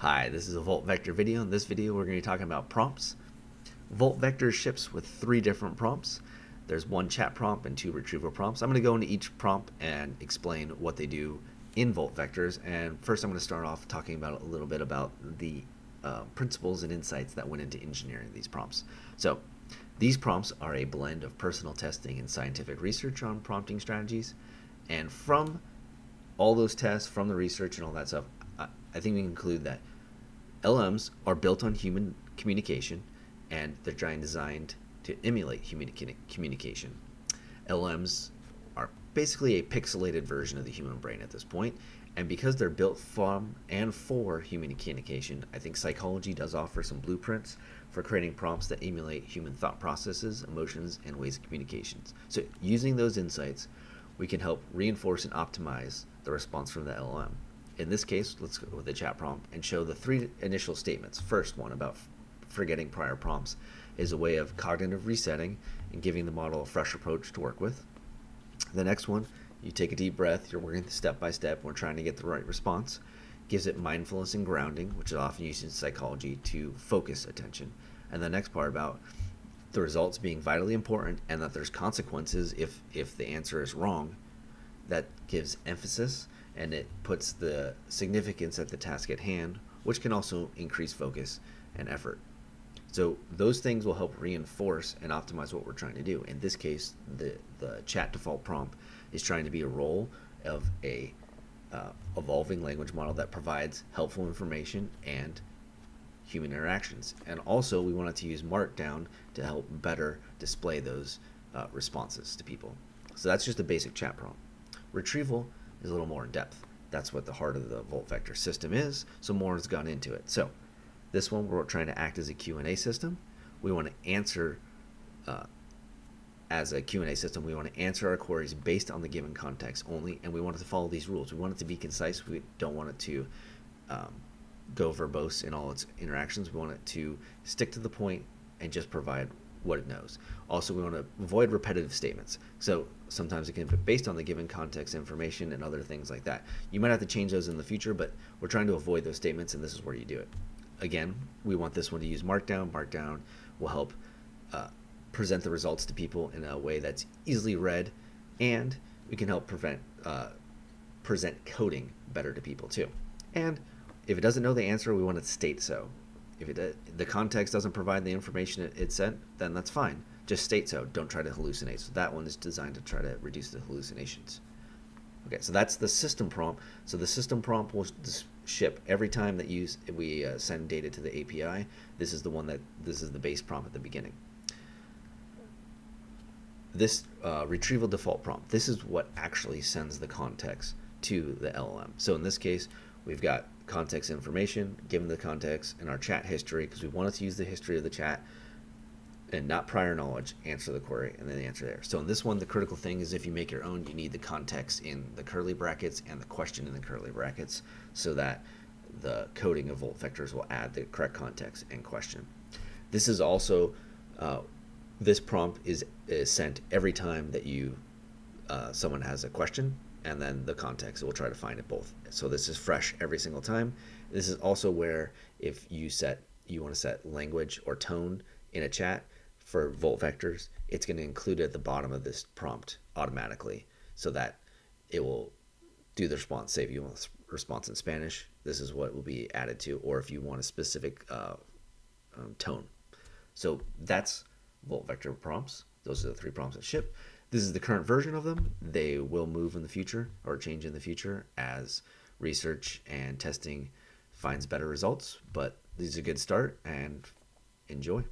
Hi, this is a Volt Vector video. In this video, we're going to be talking about prompts. Volt Vector ships with 3 different prompts. There's 1 chat prompt and 2 retrieval prompts. I'm going to go into each prompt and explain what they do in Volt Vectors. And first, I'm going to start off talking about a little bit about the principles and insights that went into engineering these prompts. So, these prompts are a blend of personal testing and scientific research on prompting strategies. And from all those tests, from the research and all that stuff, I think we can conclude that LMs are built on human communication, and they're designed to emulate human communication. LMs are basically a pixelated version of the human brain at this point, and because they're built from and for human communication, I think psychology does offer some blueprints for creating prompts that emulate human thought processes, emotions, and ways of communications. So using those insights, we can help reinforce and optimize the response from the LM. In this case, let's go with the chat prompt and show the 3 initial statements. First one about forgetting prior prompts is a way of cognitive resetting and giving the model a fresh approach to work with. The next one, you take a deep breath, you're working step by step, we're trying to get the right response. Gives it mindfulness and grounding, which is often used in psychology to focus attention. And the next part about the results being vitally important and that there's consequences if the answer is wrong, that gives emphasis and it puts the significance at the task at hand, which can also increase focus and effort. So those things will help reinforce and optimize what we're trying to do. In this case, the chat default prompt is trying to be a role of a evolving language model that provides helpful information and human interactions. And also, we wanted to use Markdown to help better display those responses to people. So that's just a basic chat prompt. Retrieval is a little more in depth. That's what the heart of the Volt Vector system is, so more has gone into it. So this one, we're trying to act as a Q&A system. We want to answer, as a Q&A system, we want to answer our queries based on the given context only, and we want it to follow these rules. We want it to be concise. We don't want it to go verbose in all its interactions. We want it to stick to the point and just provide what it knows. Also, we want to avoid repetitive statements. So sometimes it can be based on the given context information and other things like that. You might have to change those in the future, but we're trying to avoid those statements, and this is where you do it. Again, we want this one to use Markdown. Markdown will help present the results to people in a way that's easily read, and we can help present coding better to people too. And if it doesn't know the answer, we want to state so. If the context doesn't provide the information it sent, then that's fine. Just state so. Don't try to hallucinate. So that one is designed to try to reduce the hallucinations. Okay, so that's the system prompt. So the system prompt will ship every time that we send data to the API. This is the base prompt at the beginning. This retrieval default prompt, this is what actually sends the context to the LLM. So in this case, we've got context information, given the context, and our chat history, because we wanted to use the history of the chat and not prior knowledge, answer the query, and then the answer there. So in this one, the critical thing is if you make your own, you need the context in the curly brackets and the question in the curly brackets so that the coding of Volt Vectors will add the correct context and question. This is also, this prompt is sent every time that someone has a question, and then the context, it will try to find it both. So this is fresh every single time. This is also where if you want to set language or tone in a chat for Volt Vectors, it's going to include it at the bottom of this prompt automatically so that it will do the response. Say if you want a response in Spanish, this is what will be added to, or if you want a specific tone. So that's Volt Vector prompts. Those are the 3 prompts that ship. This is the current version of them. They will move in the future or change in the future as research and testing finds better results, but this is a good start, and enjoy.